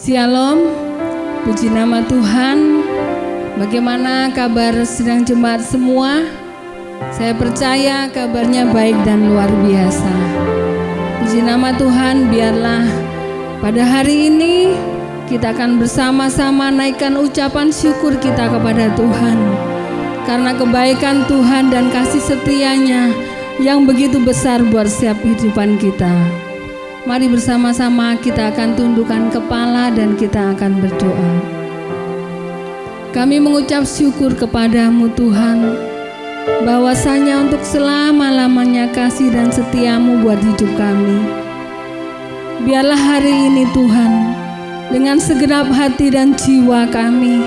Shalom, puji nama Tuhan. Bagaimana kabar sidang jemaat semua? Saya percaya kabarnya baik dan luar biasa. Puji nama Tuhan, biarlah pada hari ini kita akan bersama-sama naikkan ucapan syukur kita kepada Tuhan. Karena kebaikan Tuhan dan kasih setia-Nya yang begitu besar buat setiap kehidupan kita. Mari bersama-sama kita akan tundukkan kepala dan kita akan berdoa. Kami mengucap syukur kepadamu Tuhan, bahwasanya untuk selama-lamanya kasih dan setia-Mu buat hidup kami. Biarlah hari ini Tuhan, dengan segenap hati dan jiwa kami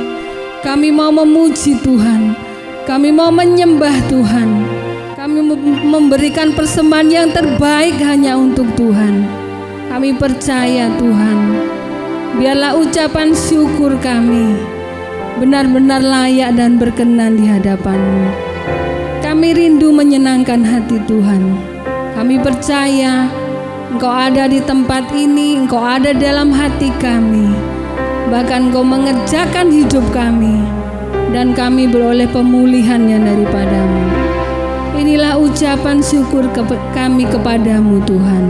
mau memuji Tuhan, kami mau menyembah Tuhan, kami memberikan persembahan yang terbaik hanya untuk Tuhan. Kami percaya Tuhan, biarlah ucapan syukur kami benar-benar layak dan berkenan di hadapan-Mu. Kami rindu menyenangkan hati Tuhan. Kami percaya Engkau ada di tempat ini, Engkau ada dalam hati kami. Bahkan Engkau mengerjakan hidup kami, dan kami beroleh pemulihannya daripada-Mu. Inilah ucapan syukur kami kepadamu Tuhan.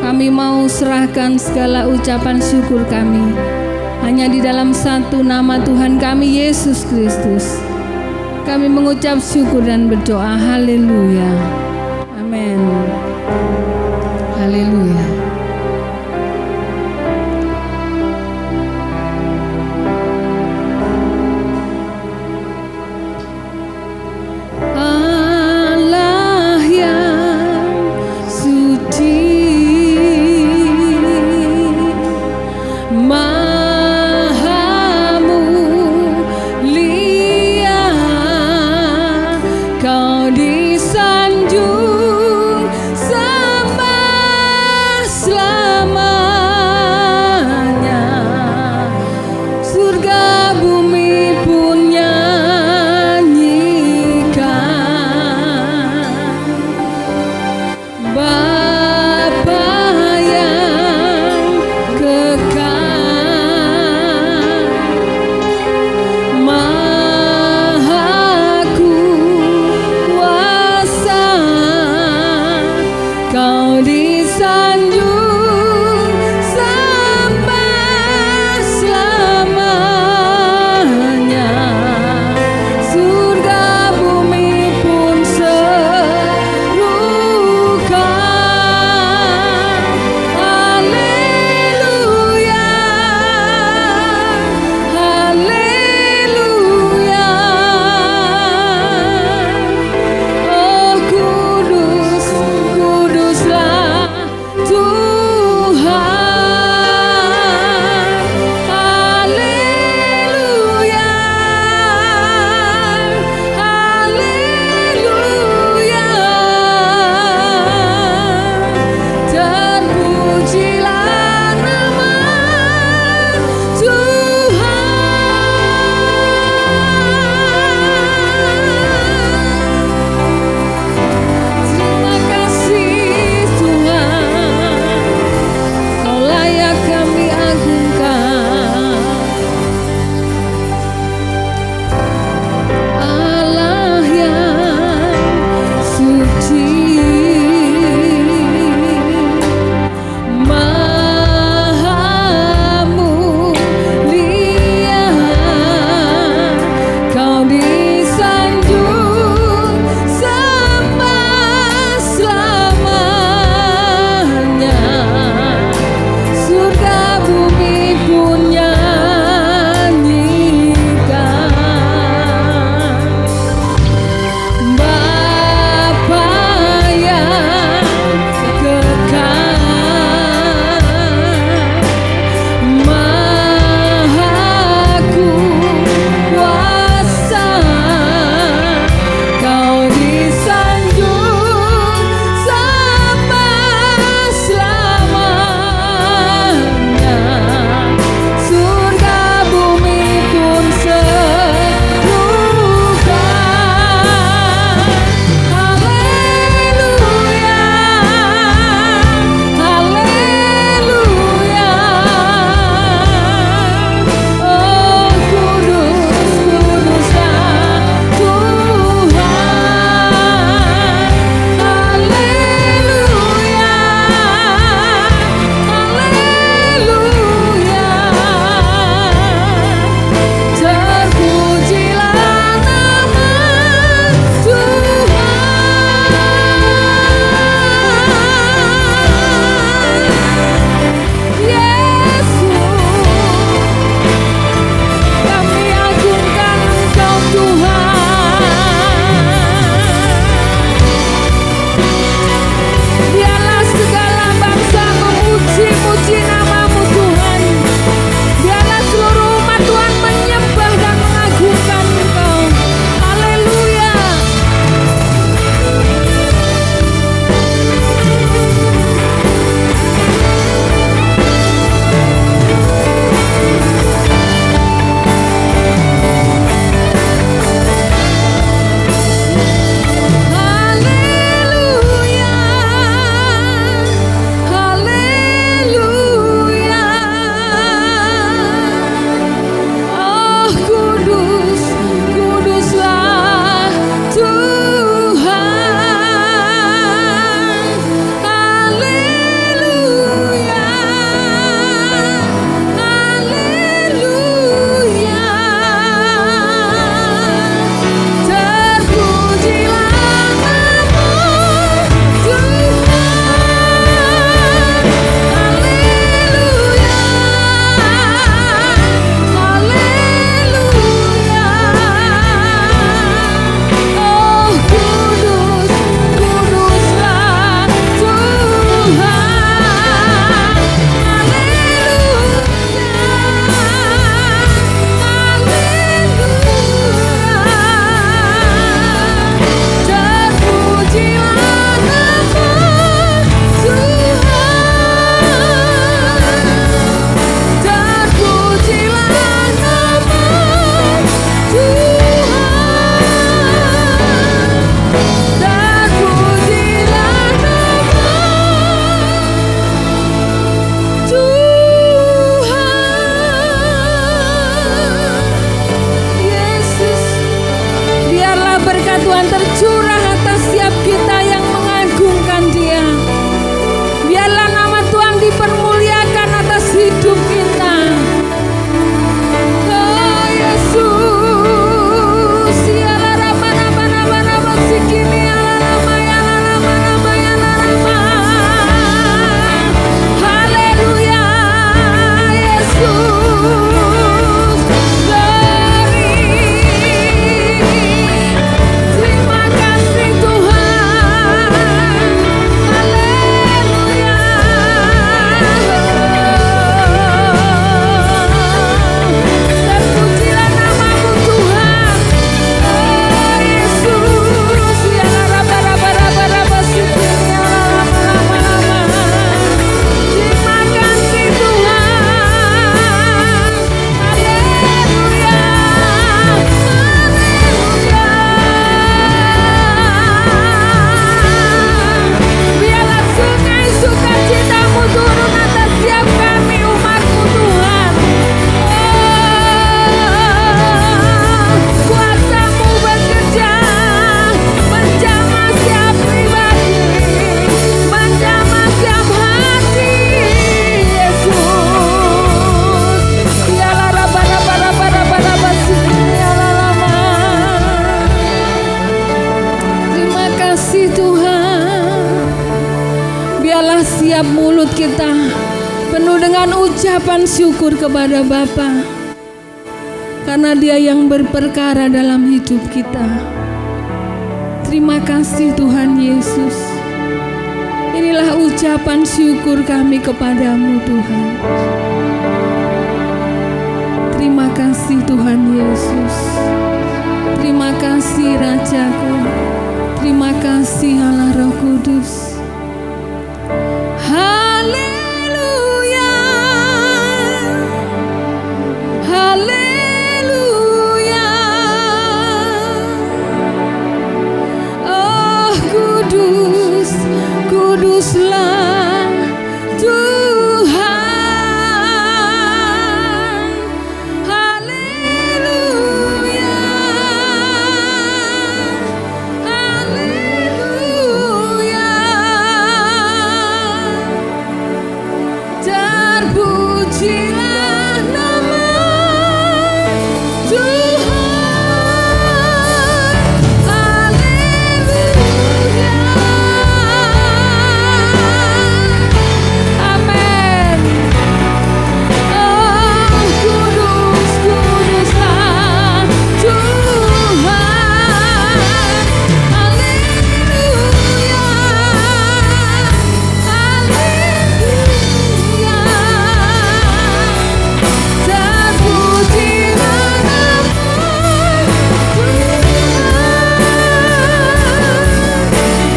Kami mau serahkan segala ucapan syukur kami hanya di dalam satu nama Tuhan kami, Yesus Kristus. Kami mengucap syukur dan berdoa. Haleluya. Amin. Haleluya. Allah yang suci, Kau disanjung sembah tercurah atas setiap kita yang mengagungkan Dia. Biarlah nama Tuhan dipermuliakan atas hidup kita. Oh Yesus, ya rama sikini ya rama ya rama ya rama. Haleluya Yesus, glory. Terima kasih Tuhan. Haleluya. Terpujilah namamu Tuhan. Oh Yesus, ya raba sikini ya rama. Terima kasih Tuhan. Haleluya. Biarlah sungai sukacitamu turun atas setiap kami umat-Mu Tuhan. Kuasa-Mu bekerja menjamah setiap pribadi, menjamah setiap hati Yesus. Biarlah raba sikini ya rama. Terima kasih Tuhan. Biarlah setiap mulut kita penuh dengan ucapan syukur kepada Bapa, karena Dia yang berperkara dalam hidup kita. Terima kasih Tuhan Yesus. Inilah ucapan syukur kami kepadamu Tuhan. Terima kasih Tuhan Yesus. Terima kasih Rajaku. Terima kasih Allah Roh Kudus. Haleluya. Haleluya. Oh kudus, kuduslah Tuhan. Haleluya. Haleluya. Terpujilah nama Tuhan. Haleluya. Amin. Oh kudus, kuduslah Tuhan. Haleluya. Haleluya. Terpujilah nama Tuhan.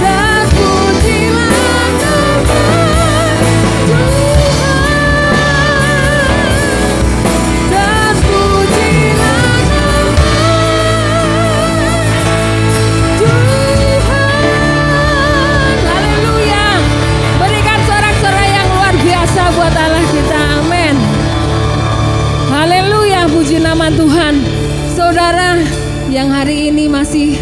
Terpujilah nama Tuhan. Terpujilah Tuhan. Haleluya. Berikan sorak-sorai yang luar biasa buat Allah kita. Amin. Haleluya, puji nama Tuhan. Saudara yang hari ini masih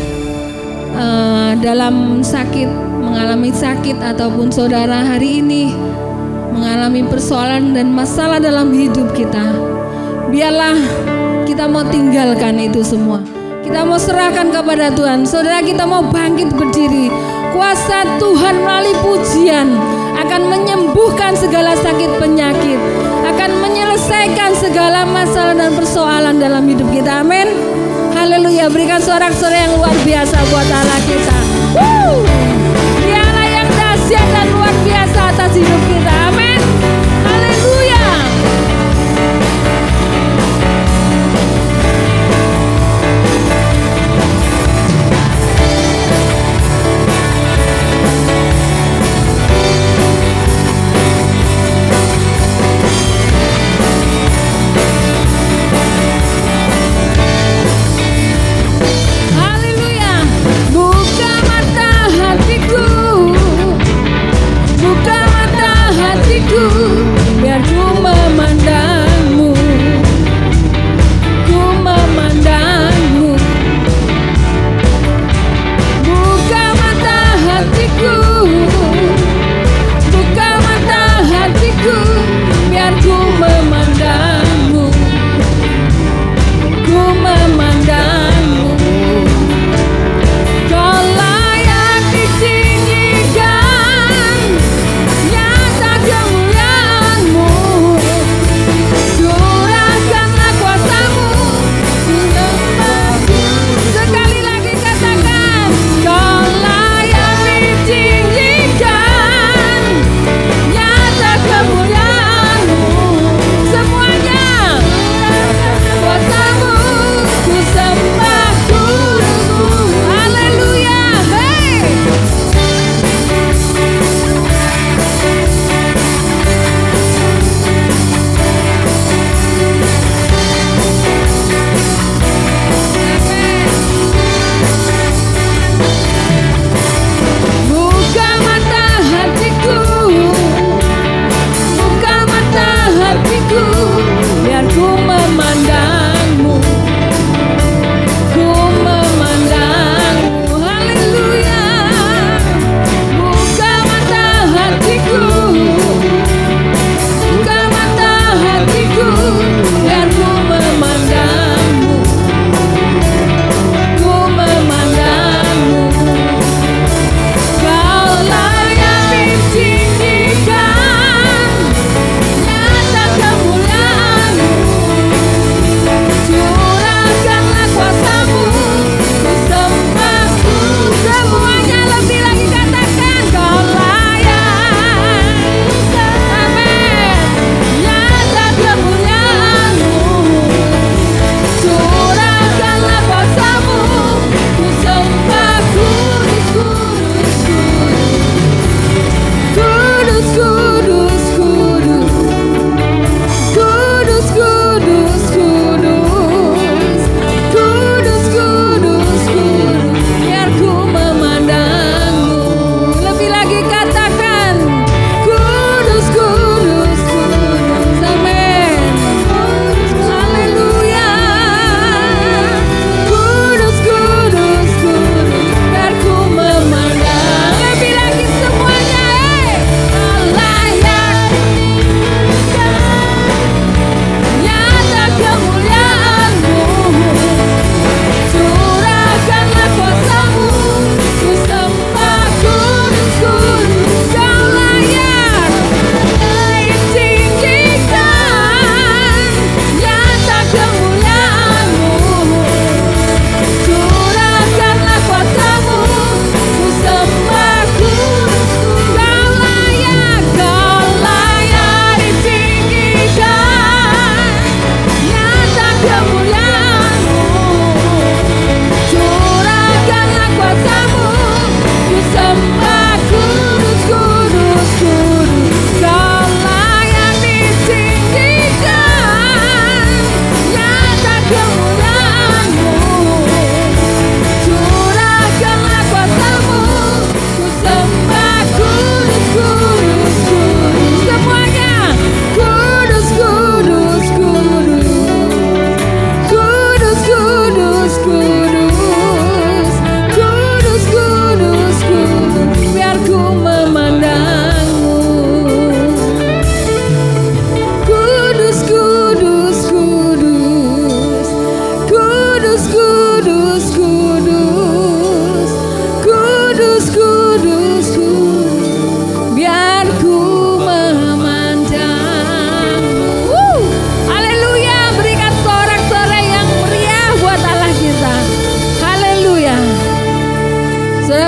dalam sakit, mengalami sakit, ataupun saudara hari ini mengalami persoalan dan masalah dalam hidup kita, biarlah kita mau tinggalkan itu semua. Kita mau serahkan kepada Tuhan. Saudara, kita mau bangkit berdiri. Kuasa Tuhan melalui pujian akan menyembuhkan segala sakit penyakit, akan menyelesaikan segala masalah dan persoalan dalam hidup kita. Amin. Haleluya. Berikan sorak-sorai yang luar biasa buat Allah kita. Dialah yang dahsyat dan luar biasa atas hidup kita. Amin. Haleluya. Haleluya. Buka mata hatiku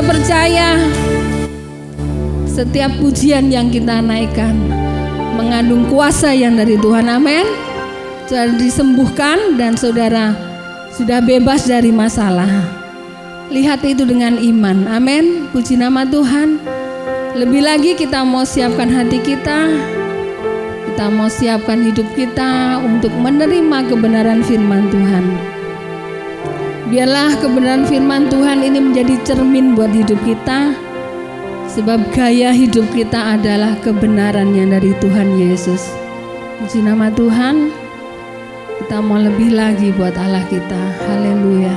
percaya setiap pujian yang kita naikkan mengandung kuasa yang dari Tuhan. Amin. Saudara disembuhkan dan saudara sudah bebas dari masalah. Lihat itu dengan iman. Amin. Puji nama Tuhan. Lebih lagi kita mau siapkan hati kita. Kita mau siapkan hidup kita untuk menerima kebenaran firman Tuhan. Biarlah kebenaran firman Tuhan ini menjadi cermin buat hidup kita. Sebab gaya hidup kita adalah kebenaran yang dari Tuhan Yesus. Puji nama Tuhan. Kita mau lebih lagi buat Allah kita. Haleluya.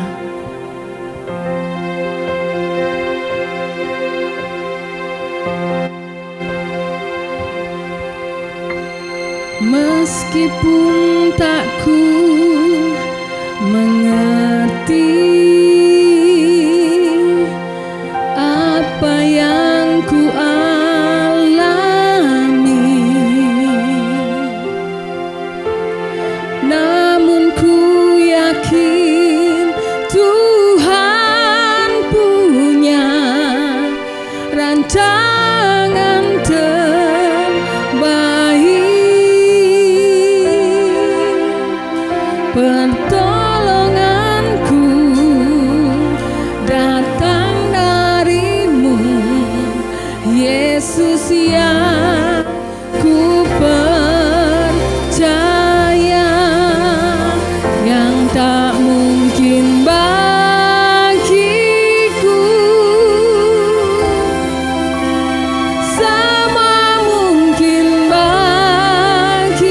Meskipun tak ku mengerti apa yang ku alami, namun ku yakin Tuhan punya rancangan terbaik. Pertolonganku datang darimu, Yesus yang ku percaya, yang tak mungkin bagiku sama mungkin bagimu.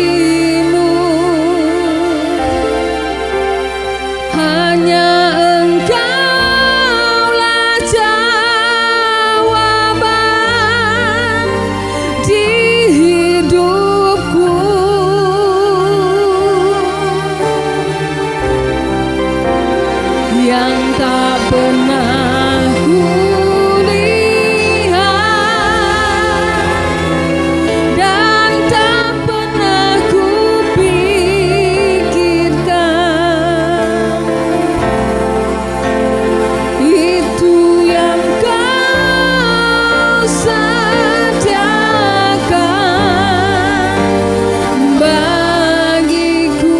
Hanya Engkaulah jawaban di hidupku. Yang tak pernah kulihat dan tak pernah kupikirkan, itu yang Kau sediakan bagiku.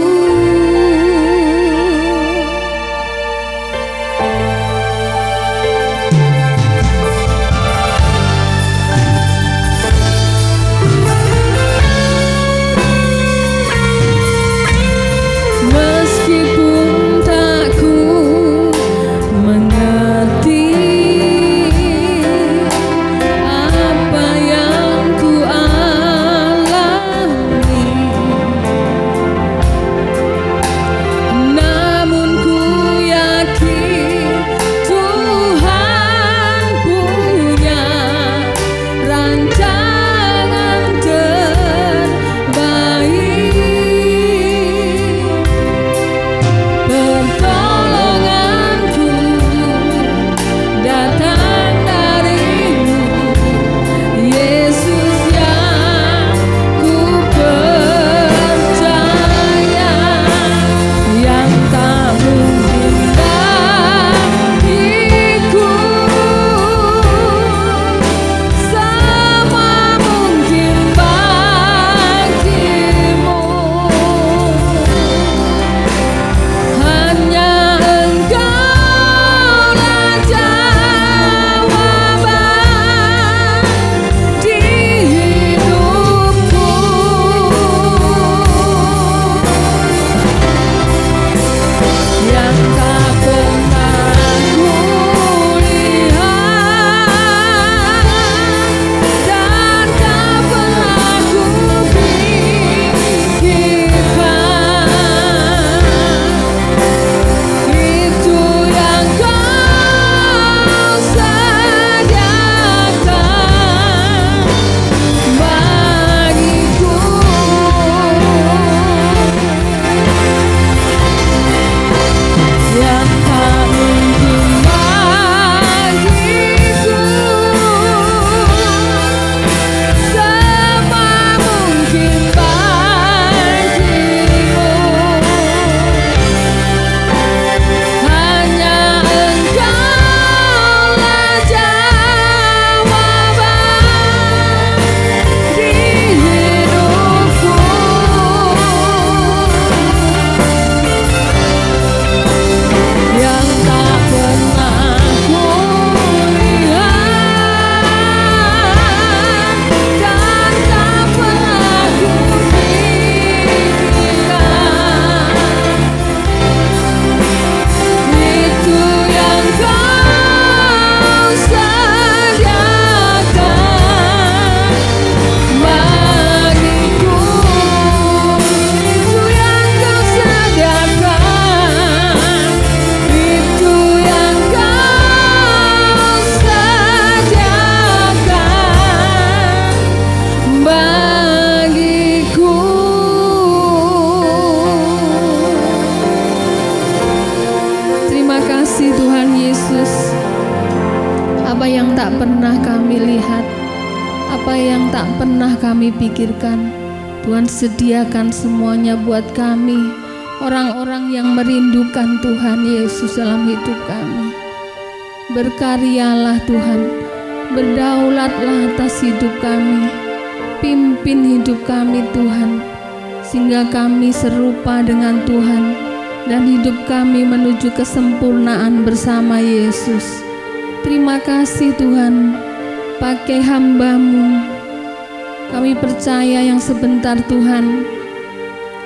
tak pernah kami lihat, apa yang tak pernah kami pikirkan, Tuhan sediakan semuanya buat kami, orang-orang yang merindukan Tuhan Yesus dalam hidup kami. Berkaryalah Tuhan, berdaulatlah atas hidup kami, pimpin hidup kami Tuhan, sehingga kami serupa dengan Tuhan dan hidup kami menuju kesempurnaan bersama Yesus. Terima kasih Tuhan, pakai hamba-Mu. Kami percaya yang sebentar Tuhan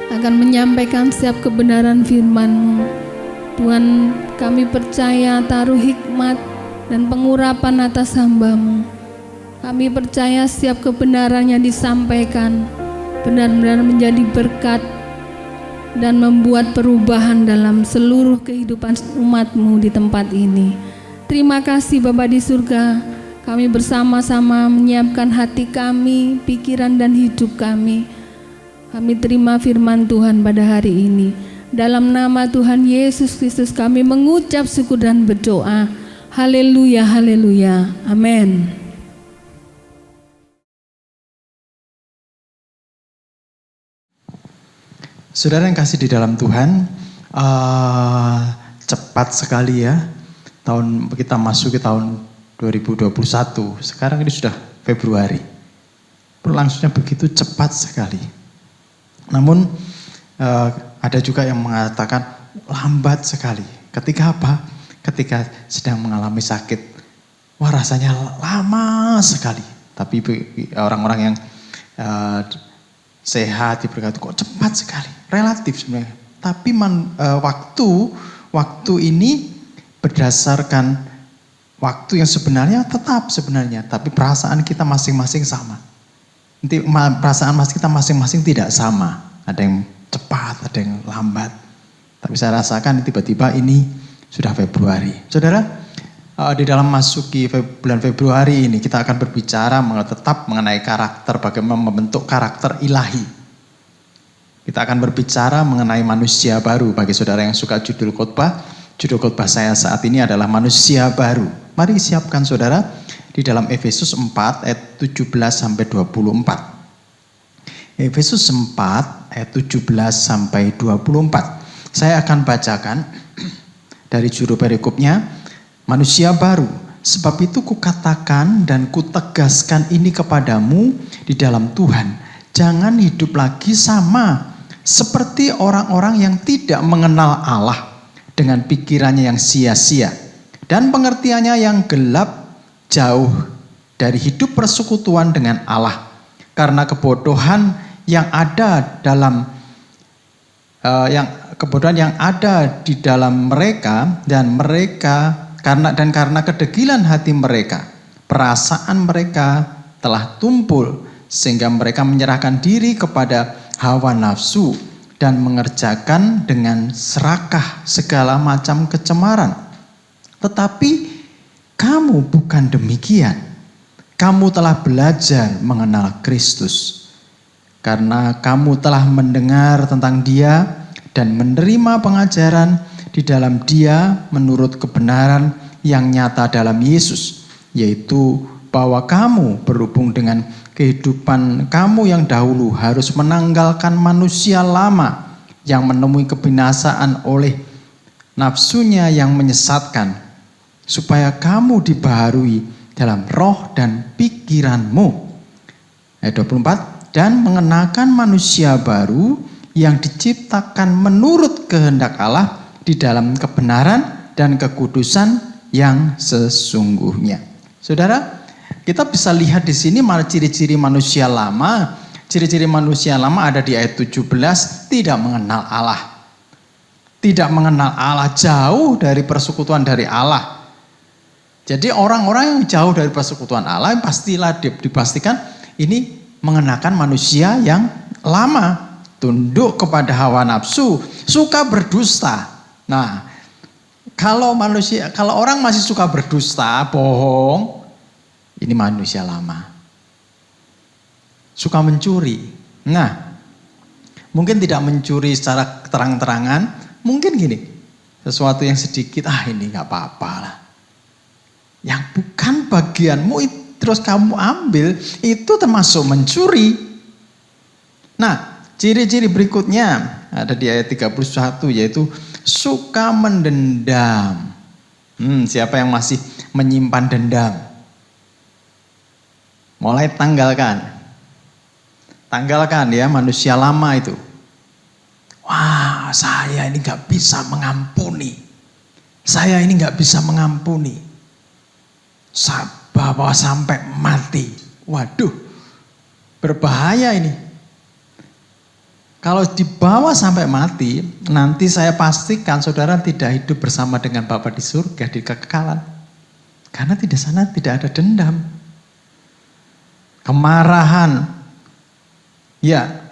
akan menyampaikan setiap kebenaran firman-Mu. Tuhan, kami percaya taruh hikmat dan pengurapan atas hamba-Mu. Kami percaya setiap kebenaran yang disampaikan benar-benar menjadi berkat dan membuat perubahan dalam seluruh kehidupan umat-Mu di tempat ini. Terima kasih Bapa di surga, kami bersama-sama menyiapkan hati kami, pikiran dan hidup kami. Kami terima firman Tuhan pada hari ini. Dalam nama Tuhan Yesus Kristus kami mengucap syukur dan berdoa. Haleluya, haleluya, amin. Saudara yang kasih di dalam Tuhan, cepat sekali ya, kita masuk ke tahun 2021, sekarang ini sudah Februari, berlangsungnya begitu cepat sekali. Namun ada juga yang mengatakan lambat sekali. Ketika apa? Ketika sedang mengalami sakit, wah rasanya lama sekali. Tapi orang-orang yang sehat diberkati kok cepat sekali, relatif sebenarnya. Tapi waktu ini berdasarkan waktu yang sebenarnya tetap sebenarnya, tapi perasaan kita masing-masing sama. Nanti perasaan kita masing-masing tidak sama. Ada yang cepat, ada yang lambat. Tapi saya rasakan tiba-tiba ini sudah Februari. Saudara, di dalam masuki bulan Februari ini kita akan berbicara tetap mengenai karakter, bagaimana membentuk karakter ilahi. Kita akan berbicara mengenai manusia baru. Bagi saudara yang suka judul khotbah saya saat ini adalah manusia baru. Mari siapkan saudara di dalam Efesus 4 ayat 17 sampai 24. Efesus 4 ayat 17 sampai 24. Saya akan bacakan dari juru perikopnya. Manusia baru, sebab itu kukatakan dan kutegaskan ini kepadamu di dalam Tuhan. Jangan hidup lagi sama seperti orang-orang yang tidak mengenal Allah dengan pikirannya yang sia-sia dan pengertiannya yang gelap, jauh dari hidup persekutuan dengan Allah. Karena kebodohan yang ada di dalam mereka karena kedegilan hati mereka, perasaan mereka telah tumpul sehingga mereka menyerahkan diri kepada hawa nafsu dan mengerjakan dengan serakah segala macam kecemaran. Tetapi kamu bukan demikian. Kamu telah belajar mengenal Kristus karena kamu telah mendengar tentang Dia dan menerima pengajaran di dalam Dia menurut kebenaran yang nyata dalam Yesus, yaitu bahwa kamu berhubung dengan kehidupan kamu yang dahulu harus menanggalkan manusia lama yang menemui kebinasaan oleh nafsunya yang menyesatkan, supaya kamu dibaharui dalam roh dan pikiranmu. Ayat 24, dan mengenakan manusia baru yang diciptakan menurut kehendak Allah di dalam kebenaran dan kekudusan yang sesungguhnya. Saudara, kita bisa lihat di sini ciri-ciri manusia lama. Ciri-ciri manusia lama ada di ayat 17, tidak mengenal Allah. Tidak mengenal Allah, jauh dari persekutuan dari Allah. Jadi orang-orang yang jauh dari persekutuan Allah pastilah dipastikan ini mengenakan manusia yang lama, tunduk kepada hawa nafsu, suka berdusta. Nah, kalau orang masih suka berdusta, bohong, ini manusia lama. Suka mencuri. Nah, mungkin tidak mencuri secara terang-terangan, mungkin gini, sesuatu yang sedikit, ini gak apa-apa lah. yang bukan bagianmu terus kamu ambil, itu termasuk mencuri. Nah, ciri-ciri berikutnya ada di ayat 31, yaitu suka mendendam. Siapa yang masih menyimpan dendam? Mulai tanggalkan ya manusia lama itu. Wah, saya ini gak bisa mengampuni. Saya ini gak bisa mengampuni. Bawa sampai mati. Waduh, berbahaya ini. Kalau dibawa sampai mati, nanti saya pastikan saudara tidak hidup bersama dengan Bapa di surga, di kekekalan. Karena di sana tidak ada dendam. Kemarahan. Ya.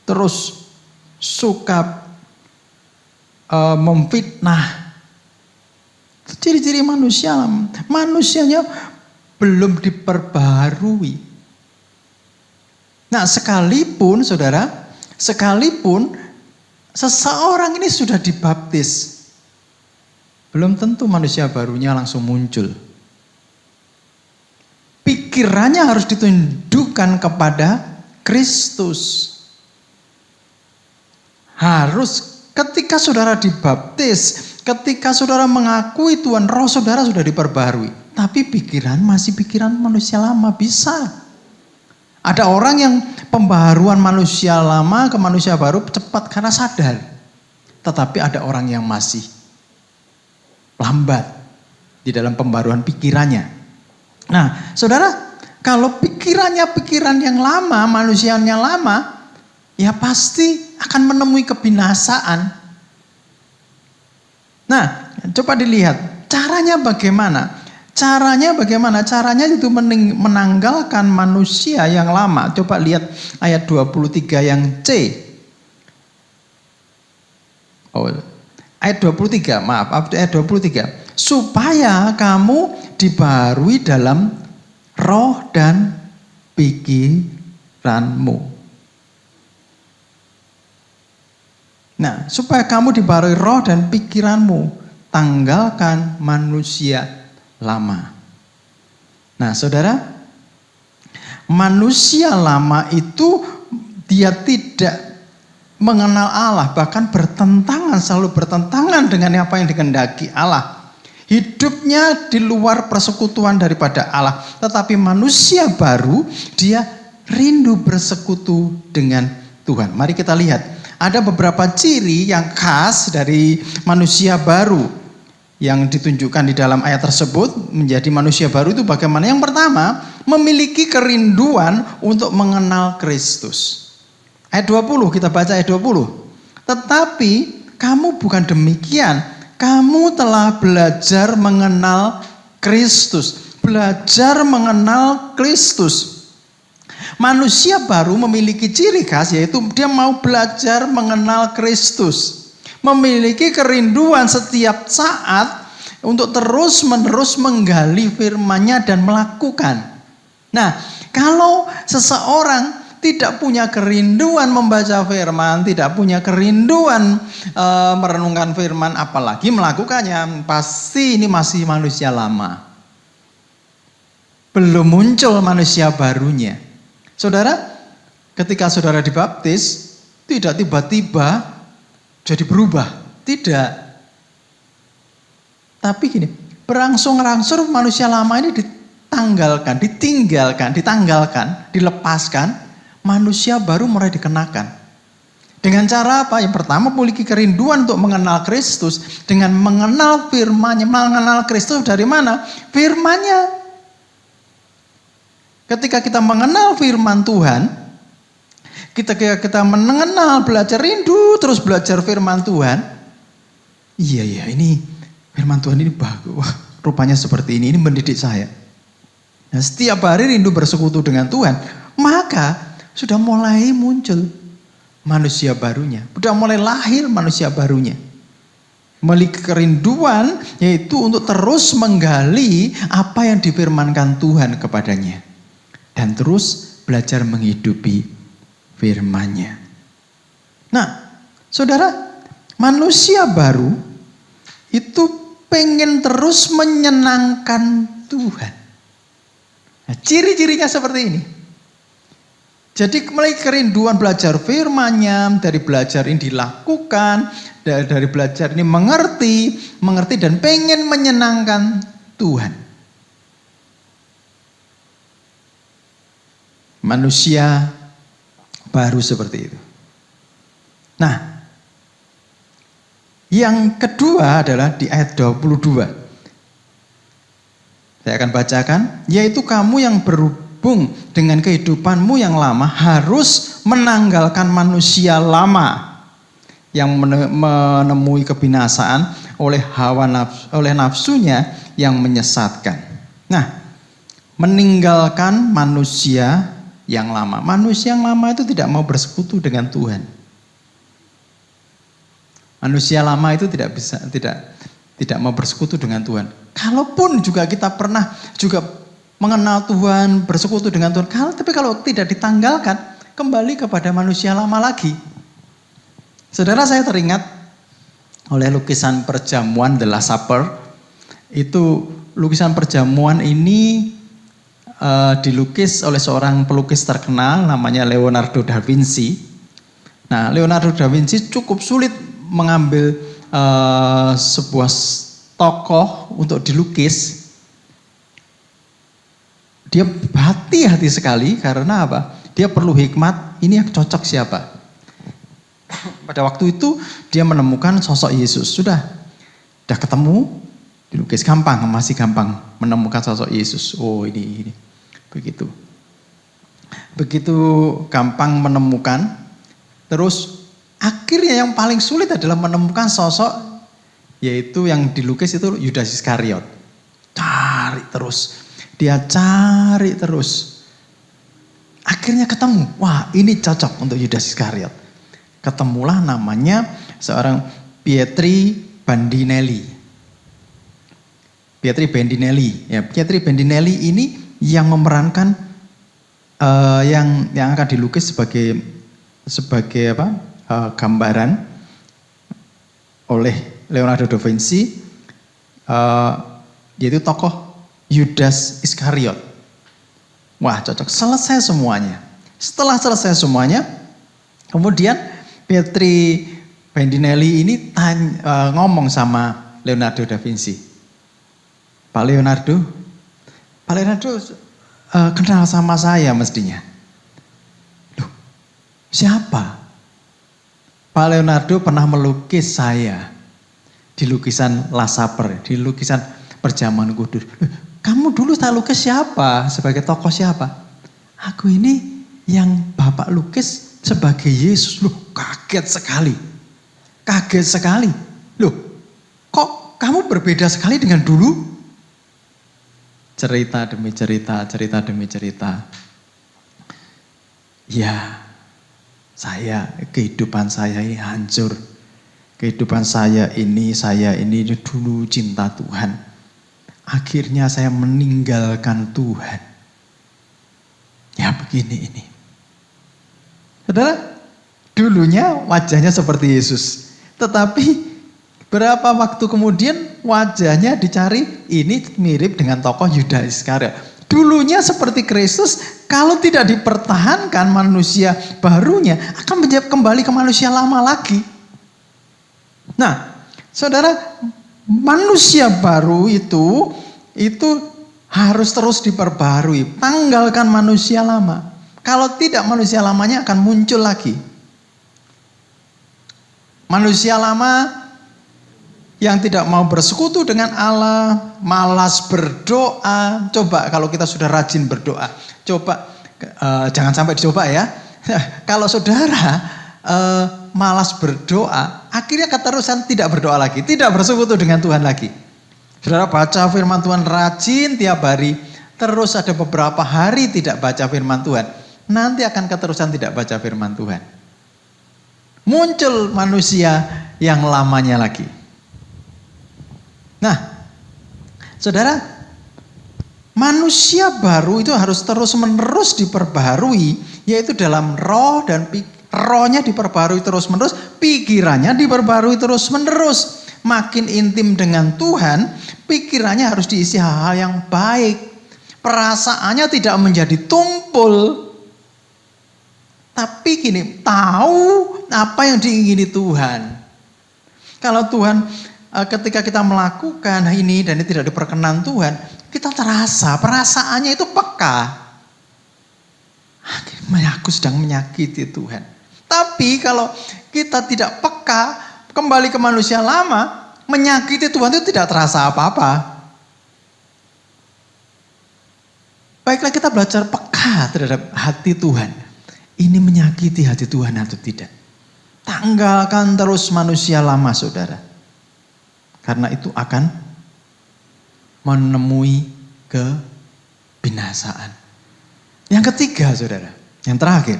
Terus suka memfitnah. Ciri-ciri manusia, manusianya belum diperbaharui. Nah, sekalipun saudara, seseorang ini sudah dibaptis, belum tentu manusia barunya langsung muncul. Pikirannya harus ditundukkan kepada Kristus. Harus ketika saudara dibaptis, ketika saudara mengakui Tuhan, roh saudara sudah diperbaharui. Tapi pikiran masih pikiran manusia lama, bisa. Ada orang yang pembaharuan manusia lama ke manusia baru cepat karena sadar. Tetapi ada orang yang masih lambat di dalam pembaharuan pikirannya. Nah, saudara, kalau pikirannya pikiran yang lama, manusianya lama, ya pasti akan menemui kebinasaan. Nah, coba dilihat caranya bagaimana. Caranya itu menanggalkan manusia yang lama. Coba lihat ayat 23 yang C. Ayat 23. Supaya kamu dibaharui dalam roh dan pikiranmu. Nah, supaya kamu dibaharui roh dan pikiranmu. Tanggalkan manusia lama. Nah, saudara, manusia lama itu dia tidak mengenal Allah, bahkan selalu bertentangan dengan apa yang dikehendaki Allah. Hidupnya di luar persekutuan daripada Allah. Tetapi manusia baru, dia rindu bersekutu dengan Tuhan. Mari kita lihat, ada beberapa ciri yang khas dari manusia baru yang ditunjukkan di dalam ayat tersebut. Menjadi manusia baru itu bagaimana? Yang pertama, memiliki kerinduan untuk mengenal Kristus. Ayat 20, kita baca ayat 20. Tetapi kamu bukan demikian. Kamu telah belajar mengenal Kristus. Belajar mengenal Kristus. Manusia baru memiliki ciri khas, yaitu dia mau belajar mengenal Kristus. Memiliki kerinduan setiap saat untuk terus-menerus menggali firman-Nya dan melakukan. Nah, kalau seseorang tidak punya kerinduan membaca firman, tidak punya kerinduan merenungkan firman, apalagi melakukannya, pasti ini masih manusia lama. Belum muncul manusia barunya. Saudara, ketika saudara dibaptis, tidak tiba-tiba jadi berubah, tidak. Tapi gini, berangsur-angsur manusia lama ini ditinggalkan, dilepaskan, manusia baru mulai dikenakan. Dengan cara apa? Yang pertama, memiliki kerinduan untuk mengenal Kristus, dengan mengenal firman-Nya. Mengenal Kristus dari mana? Firman-Nya. Ketika kita mengenal firman Tuhan, kita mengenal, belajar rindu, terus belajar firman Tuhan. Iya, ini firman Tuhan ini bagus. Wah, rupanya seperti ini mendidik saya. Nah, setiap hari rindu bersekutu dengan Tuhan, maka sudah mulai muncul manusia barunya. Sudah mulai lahir manusia barunya. Memiliki kerinduan, yaitu untuk terus menggali apa yang difirmankan Tuhan kepadanya. Dan terus belajar menghidupi firman-Nya. Nah, saudara, manusia baru itu pengen terus menyenangkan Tuhan. Nah, ciri-cirinya seperti ini. Jadi mulai kerinduan belajar firman-Nya, dari belajar ini dilakukan, dari belajar ini mengerti dan pengen menyenangkan Tuhan. Manusia baru seperti itu. Nah, yang kedua adalah di ayat 22. Saya akan bacakan, yaitu kamu yang berhubung dengan kehidupanmu yang lama harus menanggalkan manusia lama yang menemui kebinasaan oleh nafsunya yang menyesatkan. Nah, meninggalkan manusia yang lama. Manusia yang lama itu tidak mau bersekutu dengan Tuhan. Manusia lama itu tidak mau bersekutu dengan Tuhan. Kalaupun juga kita pernah juga mengenal Tuhan, bersekutu dengan Tuhan, tapi kalau tidak ditanggalkan, kembali kepada manusia lama lagi. Saudara, saya teringat oleh lukisan perjamuan The Last Supper. Itu lukisan perjamuan ini dilukis oleh seorang pelukis terkenal namanya Leonardo da Vinci. Nah, Leonardo da Vinci cukup sulit mengambil sebuah tokoh untuk dilukis. Dia hati-hati sekali karena apa? Dia perlu hikmat, ini yang cocok siapa? Pada waktu itu dia menemukan sosok Yesus. Sudah ketemu, dilukis gampang, masih gampang menemukan sosok Yesus. Oh ini. Begitu gampang menemukan. Terus akhirnya yang paling sulit adalah menemukan sosok, yaitu yang dilukis itu Yudas Iskariot. Dia cari terus. Akhirnya ketemu. Wah, ini cocok untuk Yudas Iskariot. Ketemulah namanya seorang Pietri Bandinelli. Pietri Bandinelli ini yang memerankan yang akan dilukis sebagai gambaran oleh Leonardo da Vinci, yaitu tokoh Yudas Iskariot. Wah, cocok. Selesai semuanya. Setelah selesai semuanya, kemudian Pietri Bandinelli ini ngomong sama Leonardo da Vinci. Pak Leonardo kenal sama saya mestinya. Loh, siapa? Pak Leonardo pernah melukis saya di lukisan Last Supper, di lukisan Perjamuan Kudus. Kamu dulu tak lukis siapa? Sebagai tokoh siapa? Aku ini yang Bapak lukis sebagai Yesus. Loh, kaget sekali. Loh, kok kamu berbeda sekali dengan dulu? Cerita demi cerita. Ya, kehidupan saya ini hancur. Kehidupan saya ini dulu cinta Tuhan. Akhirnya saya meninggalkan Tuhan. Ya begini ini. Saudara, dulunya wajahnya seperti Yesus. Tetapi berapa waktu kemudian wajahnya dicari, ini mirip dengan tokoh Yudas Iskariot. Dulunya seperti Kristus, kalau tidak dipertahankan manusia barunya akan kembali ke manusia lama lagi. Nah, saudara, manusia baru itu harus terus diperbarui. Tanggalkan manusia lama. Kalau tidak, manusia lamanya akan muncul lagi. Manusia lama yang tidak mau bersekutu dengan Allah, malas berdoa. Coba kalau kita sudah rajin berdoa, jangan sampai dicoba ya. Kalau saudara malas berdoa, akhirnya keterusan tidak berdoa lagi, tidak bersekutu dengan Tuhan lagi. Saudara baca firman Tuhan rajin tiap hari, terus ada beberapa hari tidak baca firman Tuhan, nanti akan keterusan tidak baca firman Tuhan. Muncul manusia yang lamanya lagi. Nah, saudara, manusia baru itu harus terus-menerus diperbarui, yaitu dalam roh dan rohnya diperbarui terus-menerus, pikirannya diperbarui terus-menerus. makin intim dengan Tuhan, pikirannya harus diisi hal-hal yang baik. Perasaannya tidak menjadi tumpul. Tapi gini, tahu apa yang diingini Tuhan. Kalau Tuhan ketika kita melakukan ini dan ini tidak diperkenan Tuhan, kita terasa perasaannya itu peka. Aku sedang menyakiti Tuhan. Tapi kalau kita tidak peka, kembali ke manusia lama, menyakiti Tuhan itu tidak terasa apa-apa. Baiklah kita belajar peka terhadap hati Tuhan. Ini menyakiti hati Tuhan atau tidak. Tanggalkan terus manusia lama, saudara. Karena itu akan menemui kebinasaan. Yang ketiga, saudara, yang terakhir.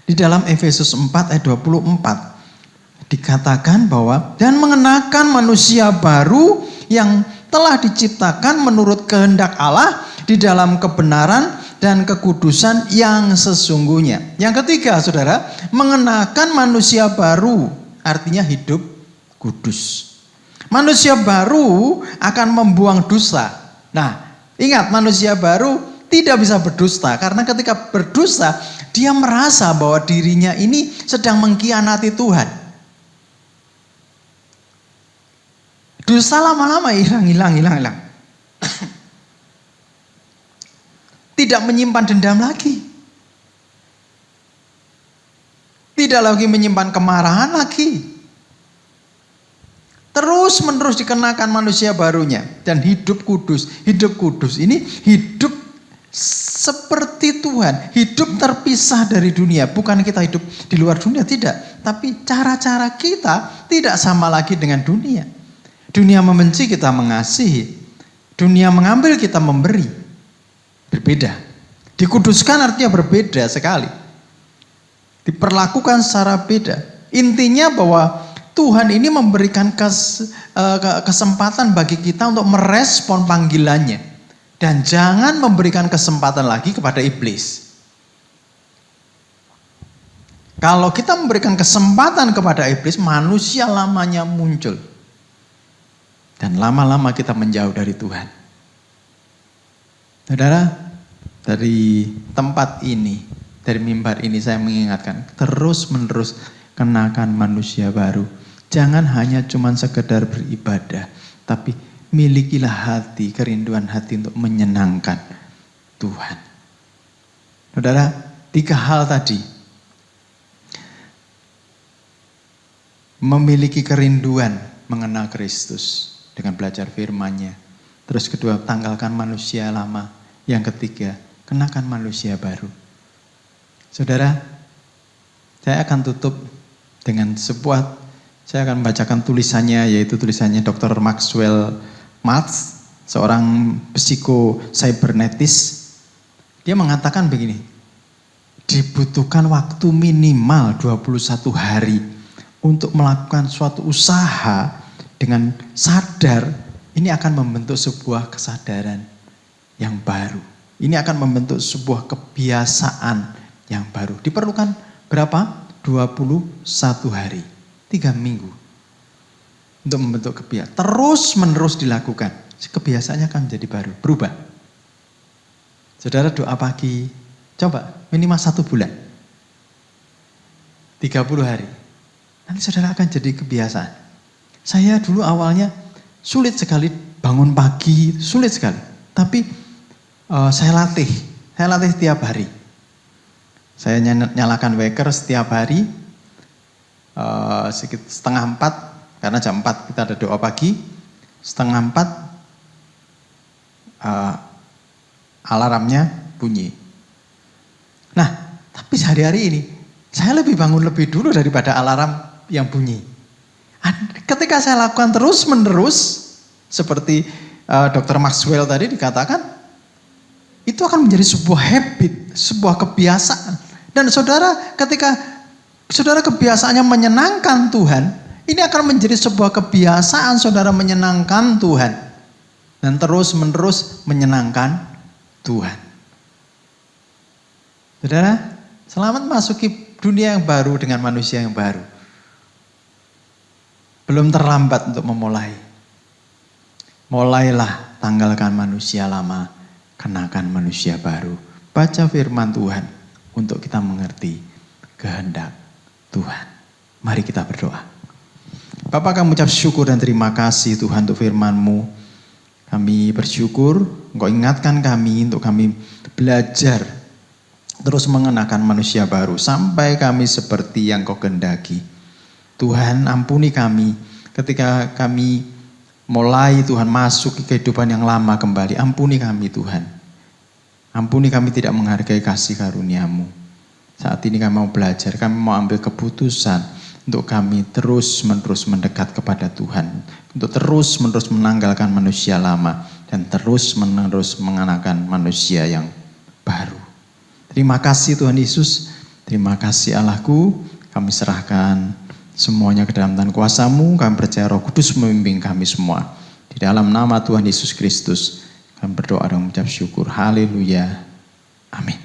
Di dalam Efesus 4 ayat 24 dikatakan bahwa dan mengenakan manusia baru yang telah diciptakan menurut kehendak Allah di dalam kebenaran dan kekudusan yang sesungguhnya. Yang ketiga, saudara, mengenakan manusia baru artinya hidup kudus. Manusia baru akan membuang dosa. Nah, ingat, manusia baru tidak bisa berdusta, karena ketika berdusta dia merasa bahwa dirinya ini sedang mengkhianati Tuhan. Dosa lama-lama hilang. Tidak menyimpan dendam lagi. Tidak lagi menyimpan kemarahan lagi. Terus menerus dikenakan manusia barunya dan hidup kudus. Hidup kudus ini hidup seperti Tuhan, hidup terpisah dari dunia. Bukan kita hidup di luar dunia, tidak. Tapi cara-cara kita tidak sama lagi dengan dunia. Dunia membenci, kita mengasihi. Dunia mengambil, kita memberi. Berbeda. Dikuduskan artinya berbeda sekali. Diperlakukan secara beda. Intinya bahwa Tuhan ini memberikan kesempatan bagi kita untuk merespon panggilannya. Dan jangan memberikan kesempatan lagi kepada iblis. Kalau kita memberikan kesempatan kepada iblis, manusia lamanya muncul. Dan lama-lama kita menjauh dari Tuhan. Saudara, dari tempat ini, dari mimbar ini saya mengingatkan, terus-menerus kenakan manusia baru. Jangan hanya cuma sekedar beribadah, tapi milikilah hati, kerinduan hati untuk menyenangkan Tuhan. Saudara, 3 hal tadi. Memiliki kerinduan mengenal Kristus dengan belajar firman-Nya. Terus kedua, tanggalkan manusia lama. Yang ketiga, kenakan manusia baru. Saudara, saya akan tutup dengan saya akan membacakan tulisannya, yaitu tulisannya Dr. Maxwell Maltz, seorang psiko-cybernetis. Dia mengatakan begini, dibutuhkan waktu minimal 21 hari untuk melakukan suatu usaha dengan sadar. Ini akan membentuk sebuah kesadaran yang baru. Ini akan membentuk sebuah kebiasaan yang baru. Diperlukan berapa? 21 hari, 3 minggu. Untuk membentuk kebiasaan. Terus menerus dilakukan. Kebiasaannya akan menjadi baru, berubah. Saudara doa pagi, coba minimal 1 bulan. 30 hari. Nanti saudara akan jadi kebiasaan. Saya dulu awalnya sulit sekali bangun pagi, sulit sekali. Tapi saya latih setiap hari. Saya nyalakan waker setiap hari, sekitar 3:30, karena jam 4 kita ada doa pagi, 3:30 alarmnya bunyi. Nah, tapi sehari-hari ini, saya lebih bangun lebih dulu daripada alarm yang bunyi. Ketika saya lakukan terus-menerus, seperti Dr. Maxwell tadi dikatakan, itu akan menjadi sebuah habit, sebuah kebiasaan. Dan saudara, ketika saudara kebiasaannya menyenangkan Tuhan, ini akan menjadi sebuah kebiasaan saudara menyenangkan Tuhan. Dan terus-menerus menyenangkan Tuhan. Saudara, selamat masuki dunia yang baru dengan manusia yang baru. Belum terlambat untuk memulai. Mulailah, tanggalkan manusia lama, kenakan manusia baru. Baca firman Tuhan untuk kita mengerti kehendak Tuhan. Mari kita berdoa. Bapa, kami ucap syukur dan terima kasih Tuhan untuk firman-Mu. Kami bersyukur Engkau ingatkan kami untuk kami belajar terus mengenakan manusia baru sampai kami seperti yang Kau kehendaki. Tuhan, ampuni kami ketika kami mulai Tuhan masuk ke kehidupan yang lama kembali. Ampuni kami Tuhan. Ampuni kami tidak menghargai kasih karunia-Mu. Saat ini kami mau belajar, kami mau ambil keputusan untuk kami terus-menerus mendekat kepada Tuhan. Untuk terus-menerus menanggalkan manusia lama dan terus-menerus mengenakan manusia yang baru. Terima kasih Tuhan Yesus. Terima kasih Allahku. Kami serahkan semuanya ke dalam tangan kuasa-Mu. Kami percaya Roh Kudus membimbing kami semua. Di dalam nama Tuhan Yesus Kristus kami berdoa dan mengucap syukur. Haleluya. Amin.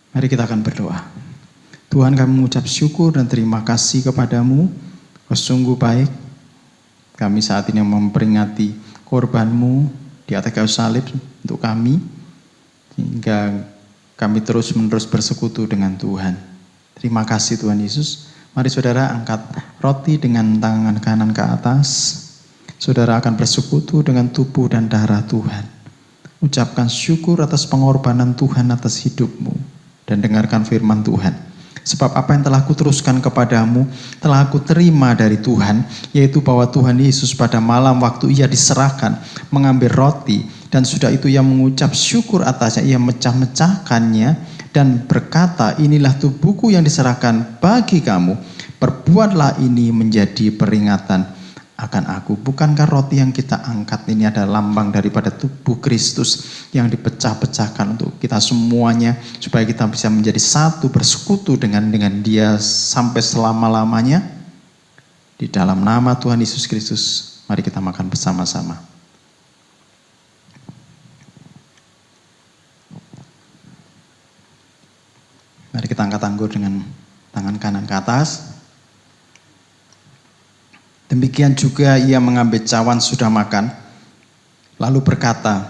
Mari kita akan berdoa. Tuhan, kami mengucap syukur dan terima kasih kepadamu. Kau sungguh baik. Kami saat ini memperingati korban-Mu di atas kayu salib untuk kami. Sehingga kami terus-menerus bersekutu dengan Tuhan. Terima kasih Tuhan Yesus. Mari saudara angkat roti dengan tangan kanan ke atas. Saudara akan bersekutu dengan tubuh dan darah Tuhan. Ucapkan syukur atas pengorbanan Tuhan atas hidupmu. Dan dengarkan firman Tuhan. Sebab apa yang telah kuteruskan kepadamu, telah aku terima dari Tuhan, yaitu bahwa Tuhan Yesus pada malam waktu ia diserahkan, mengambil roti, dan sudah itu ia mengucap syukur atasnya, ia mecah-mecahkannya, dan berkata, inilah tubuhku yang diserahkan bagi kamu, perbuatlah ini menjadi peringatan akan aku. Bukankah roti yang kita angkat ini adalah lambang daripada tubuh Kristus yang dipecah-pecahkan untuk kita semuanya, supaya kita bisa menjadi satu, bersekutu dengan Dia sampai selama-lamanya. Di dalam nama Tuhan Yesus Kristus, mari kita makan bersama-sama. Mari kita angkat anggur dengan tangan kanan ke atas. Demikian juga ia mengambil cawan sudah makan, lalu berkata,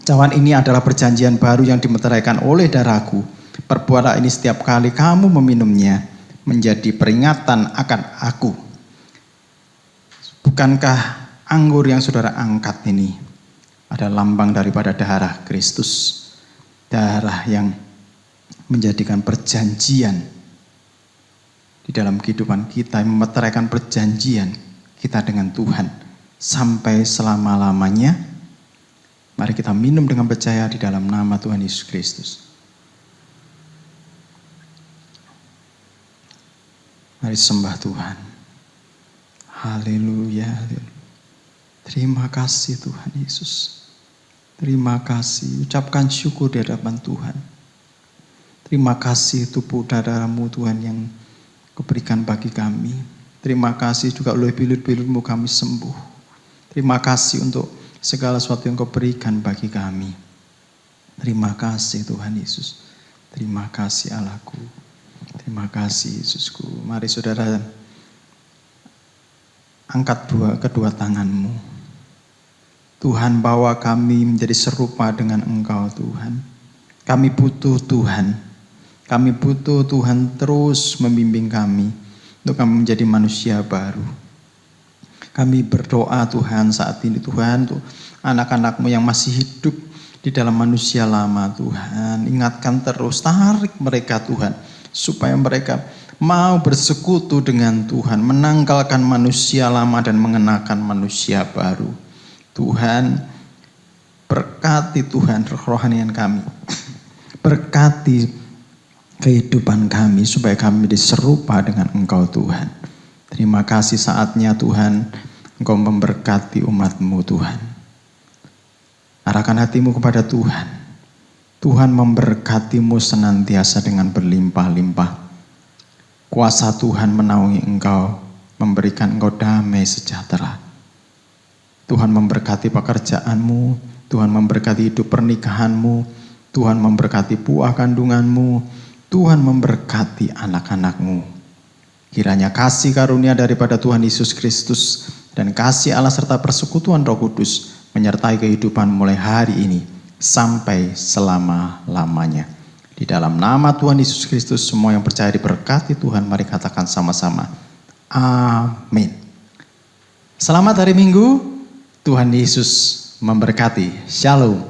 cawan ini adalah perjanjian baru yang dimeteraikan oleh darahku. Perbuatlah ini setiap kali kamu meminumnya, menjadi peringatan akan aku. Bukankah anggur yang saudara angkat ini ada lambang daripada darah Kristus, darah yang menjadikan perjanjian di dalam kehidupan kita, memeteraikan perjanjian kita dengan Tuhan sampai selama-lamanya. Mari kita minum dengan percaya di dalam nama Tuhan Yesus Kristus. Mari sembah Tuhan. Haleluya. Terima kasih Tuhan Yesus. Terima kasih. Ucapkan syukur di hadapan Tuhan. Terima kasih tubuh darah-Mu Tuhan yang Kau berikan bagi kami. Terima kasih juga oleh bilut-bilut-Mu kami sembuh. Terima kasih untuk segala sesuatu yang Kau berikan bagi kami. Terima kasih Tuhan Yesus. Terima kasih Allahku. Terima kasih Yesusku. Mari saudara angkat kedua tanganmu. Tuhan, bawa kami menjadi serupa dengan Engkau Tuhan. Kami butuh Tuhan. Kami butuh Tuhan terus membimbing kami untuk kami menjadi manusia baru. Kami berdoa Tuhan saat ini Tuhan untuk anak-anak-Mu yang masih hidup di dalam manusia lama Tuhan. Ingatkan terus, tarik mereka Tuhan, supaya mereka mau bersekutu dengan Tuhan, menanggalkan manusia lama dan mengenakan manusia baru. Tuhan, berkati Tuhan kerohanian kami. Berkati kehidupan kami supaya kami diserupa dengan Engkau Tuhan. Terima kasih saatnya Tuhan Engkau memberkati umat-Mu Tuhan. Arahkan hatimu kepada Tuhan. Tuhan memberkati-Mu senantiasa dengan berlimpah-limpah. Kuasa Tuhan menaungi engkau, memberikan engkau damai sejahtera. Tuhan memberkati pekerjaanmu, Tuhan memberkati hidup pernikahanmu, Tuhan memberkati buah kandunganmu, Tuhan memberkati anak-anak-Mu. Kiranya kasih karunia daripada Tuhan Yesus Kristus dan kasih Allah serta persekutuan Roh Kudus menyertai kehidupan mulai hari ini sampai selama-lamanya. Di dalam nama Tuhan Yesus Kristus, semua yang percaya diberkati Tuhan, mari katakan sama-sama. Amin. Selamat hari Minggu, Tuhan Yesus memberkati. Shalom.